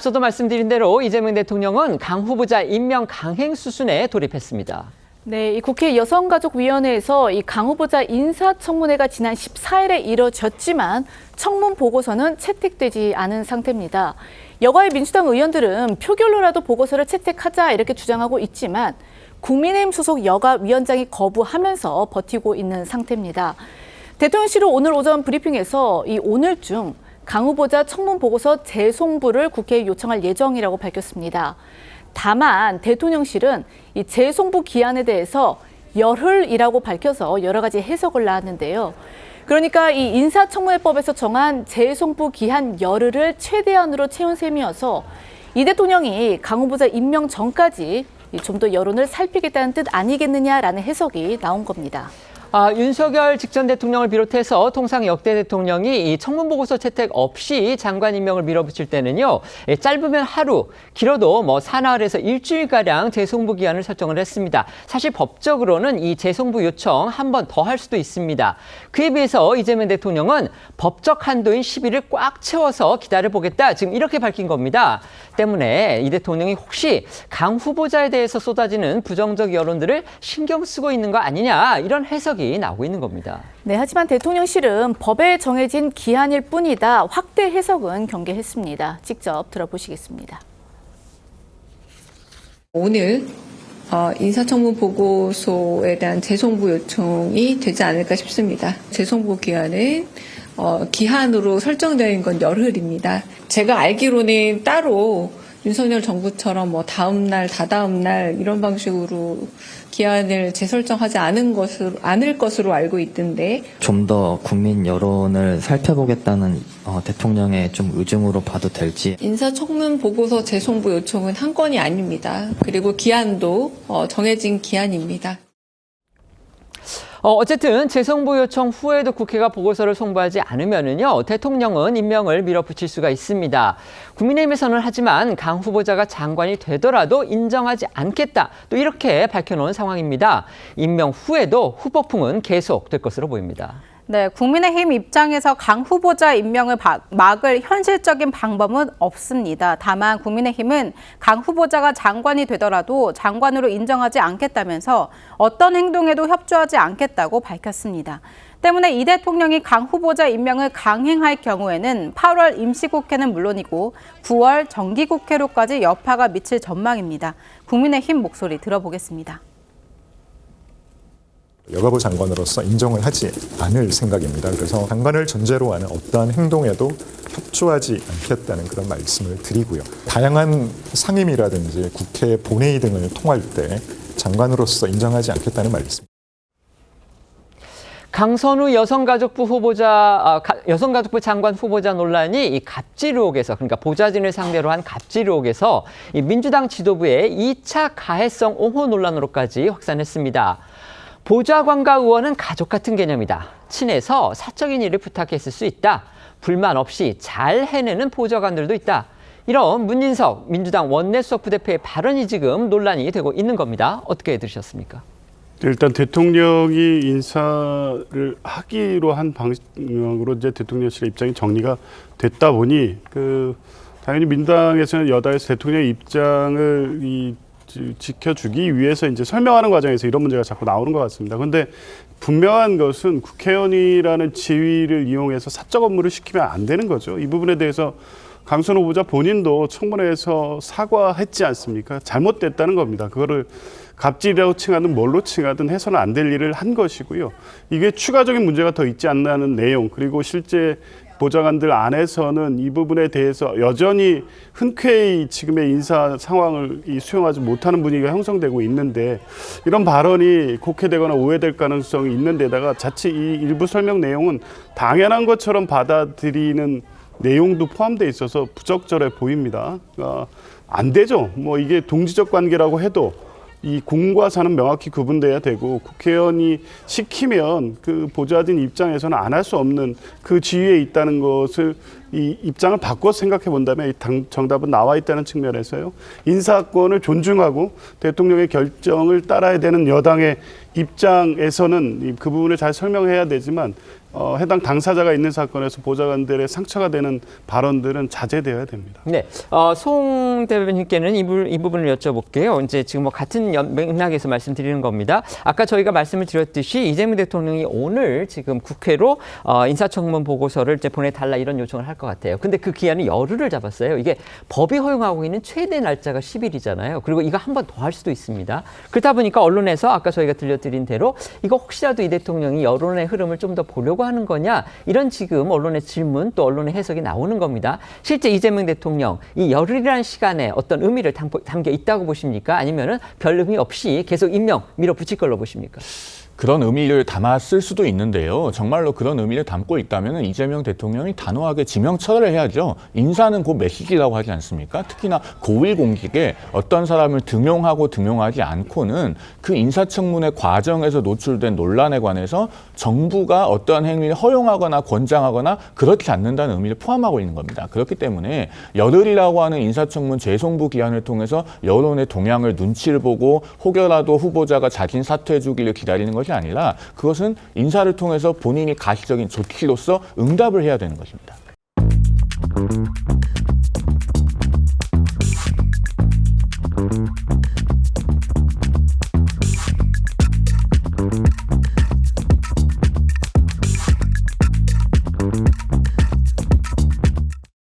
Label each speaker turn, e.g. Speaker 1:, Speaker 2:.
Speaker 1: 앞서도 말씀드린 대로 이재명 대통령은 강 후보자 임명 강행 수순에 돌입했습니다.
Speaker 2: 네, 이 국회 여성가족위원회에서 이 강 후보자 인사청문회가 지난 14일에 이뤄졌지만 청문 보고서는 채택되지 않은 상태입니다. 여가의 민주당 의원들은 표결로라도 보고서를 채택하자 이렇게 주장하고 있지만 국민의힘 소속 여가위원장이 거부하면서 버티고 있는 상태입니다. 대통령실은 오늘 오전 브리핑에서 이 오늘중 강 후보자 청문 보고서 재송부를 국회에 요청할 예정이라고 밝혔습니다. 다만 대통령실은 이 재송부 기한에 대해서 열흘이라고 밝혀서 여러 가지 해석을 낳았는데요. 그러니까 이 인사청문회법에서 정한 재송부 기한 열흘을 최대한으로 채운 셈이어서 이 대통령이 강 후보자 임명 전까지 좀 더 여론을 살피겠다는 뜻 아니겠느냐라는 해석이 나온 겁니다.
Speaker 1: 윤석열 직전 대통령을 비롯해서 통상 역대 대통령이 이 청문 보고서 채택 없이 장관 임명을 밀어붙일 때는요, 짧으면 하루, 길어도 사나흘에서 일주일가량 재송부 기한을 설정을 했습니다. 사실 법적으로는 이 재송부 요청 한 번 더 할 수도 있습니다. 그에 비해서 이재명 대통령은 법적 한도인 10일을 꽉 채워서 기다려보겠다, 지금 이렇게 밝힌 겁니다. 때문에 이 대통령이 혹시 강 후보자에 대해서 쏟아지는 부정적 여론들을 신경 쓰고 있는 거 아니냐, 이런 해석이 나오고 있는 겁니다.
Speaker 2: 네, 하지만 대통령실은 법에 정해진 기한일 뿐이다. 확대 해석은 경계했습니다. 직접 들어보시겠습니다.
Speaker 3: 오늘 인사청문 보고서에 대한 재송부 요청이 되지 않을까 싶습니다. 재송부 기한은 기한으로 설정되어 있는 건 열흘입니다. 제가 알기로는 따로 윤석열 정부처럼 다음 날, 다다음 날 이런 방식으로 기한을 재설정하지 않을 것으로 알고 있던데.
Speaker 4: 좀 더 국민 여론을 살펴보겠다는 대통령의 좀 의중으로 봐도 될지.
Speaker 3: 인사청문 보고서 재송부 요청은 한 건이 아닙니다. 그리고 기한도 정해진 기한입니다.
Speaker 1: 어쨌든 재송부 요청 후에도 국회가 보고서를 송부하지 않으면은요, 대통령은 임명을 밀어붙일 수가 있습니다. 국민의힘에서는 하지만 강 후보자가 장관이 되더라도 인정하지 않겠다, 또 이렇게 밝혀놓은 상황입니다. 임명 후에도 후보풍은 계속될 것으로 보입니다.
Speaker 5: 네, 국민의힘 입장에서 강 후보자 임명을 막을 현실적인 방법은 없습니다. 다만 국민의힘은 강 후보자가 장관이 되더라도 장관으로 인정하지 않겠다면서 어떤 행동에도 협조하지 않겠다고 밝혔습니다. 때문에 이 대통령이 강 후보자 임명을 강행할 경우에는 8월 임시국회는 물론이고 9월 정기국회로까지 여파가 미칠 전망입니다. 국민의힘 목소리 들어보겠습니다.
Speaker 6: 여가부 장관으로서 인정을 하지 않을 생각입니다. 그래서 장관을 전제로 하는 어떠한 행동에도 협조하지 않겠다는 그런 말씀을 드리고요. 다양한 상임이라든지 국회 본회의 등을 통할 때 장관으로서 인정하지 않겠다는 말씀.
Speaker 1: 강선우 여성가족부 장관 후보자 논란이 이 갑질 의혹에서, 그러니까 보좌진을 상대로 한 갑질 의혹에서 이 민주당 지도부의 2차 가해성 옹호 논란으로까지 확산했습니다. 보좌관과 의원은 가족 같은 개념이다. 친해서 사적인 일을 부탁했을 수 있다. 불만 없이 잘 해내는 보좌관들도 있다. 이런 문인석 민주당 원내수석 부대표의 발언이 지금 논란이 되고 있는 겁니다. 어떻게 들으셨습니까?
Speaker 7: 일단 대통령이 인사를 하기로 한 방향으로 이제 대통령실의 입장이 정리가 됐다 보니 당연히 민주당에서는 여당에서 대통령의 입장을 지켜주기 위해서 이제 설명하는 과정에서 이런 문제가 자꾸 나오는 것 같습니다. 그런데 분명한 것은 국회의원이라는 지위를 이용해서 사적 업무를 시키면 안 되는 거죠. 이 부분에 대해서 강선우 후보자 본인도 청문회에서 사과했지 않습니까? 잘못됐다는 겁니다. 그거를 갑질이라고 칭하든 뭘로 칭하든 해서는 안 될 일을 한 것이고요. 이게 추가적인 문제가 더 있지 않나는 내용, 그리고 실제 보좌관들 안에서는 이 부분에 대해서 여전히 흔쾌히 지금의 인사 상황을 수용하지 못하는 분위기가 형성되고 있는데, 이런 발언이 곡해되거나 오해될 가능성이 있는 데다가 자칫 이 일부 설명 내용은 당연한 것처럼 받아들이는 내용도 포함되어 있어서 부적절해 보입니다. 안 되죠. 이게 동지적 관계라고 해도 이 공과 사는 명확히 구분돼야 되고, 국회의원이 시키면 그 보좌진 입장에서는 안 할 수 없는 그 지위에 있다는 것을 이 입장을 바꿔 생각해 본다면 이 정답은 나와 있다는 측면에서요. 인사권을 존중하고 대통령의 결정을 따라야 되는 여당의 입장에서는 그 부분을 잘 설명해야 되지만 해당 당사자가 있는 사건에서 보좌관들의 상처가 되는 발언들은 자제되어야 됩니다.
Speaker 1: 네, 송 대변인께는 이 부분을 여쭤볼게요. 이제 지금 뭐 같은 맥락에서 말씀드리는 겁니다. 아까 저희가 말씀을 드렸듯이 이재명 대통령이 오늘 지금 국회로 인사청문 보고서를 이제 보내달라 이런 요청을 할 것 같아요. 근데 그 기한이 열흘을 잡았어요. 이게 법이 허용하고 있는 최대 날짜가 10일이잖아요. 그리고 이거 한 번 더 할 수도 있습니다. 그렇다 보니까 언론에서 아까 저희가 들려드린 대로 이거 혹시라도 이 대통령이 여론의 흐름을 좀 더 보려고 하는 거냐 이런 지금 언론의 질문 또 언론의 해석이 나오는 겁니다. 실제 이재명 대통령 이 열흘이라는 시간에 어떤 의미를 담겨 있다고 보십니까? 아니면은 별 의미 없이 계속 임명 밀어붙일 걸로 보십니까?
Speaker 8: 그런 의미를 담았을 수도 있는데요. 정말로 그런 의미를 담고 있다면 이재명 대통령이 단호하게 지명 처리를 해야죠. 인사는 곧 메시지라고 하지 않습니까? 특히나 고위공직에 어떤 사람을 등용하고 등용하지 않고는 그 인사청문회 과정에서 노출된 논란에 관해서 정부가 어떠한 행위를 허용하거나 권장하거나 그렇지 않는다는 의미를 포함하고 있는 겁니다. 그렇기 때문에 열흘이라고 하는 인사청문 재송부 기한을 통해서 여론의 동향을 눈치를 보고 혹여라도 후보자가 자진 사퇴해주기를 기다리는 것이 아니라 그것은 인사를 통해서 본인이 가시적인 조치로서 응답을 해야 되는 것입니다.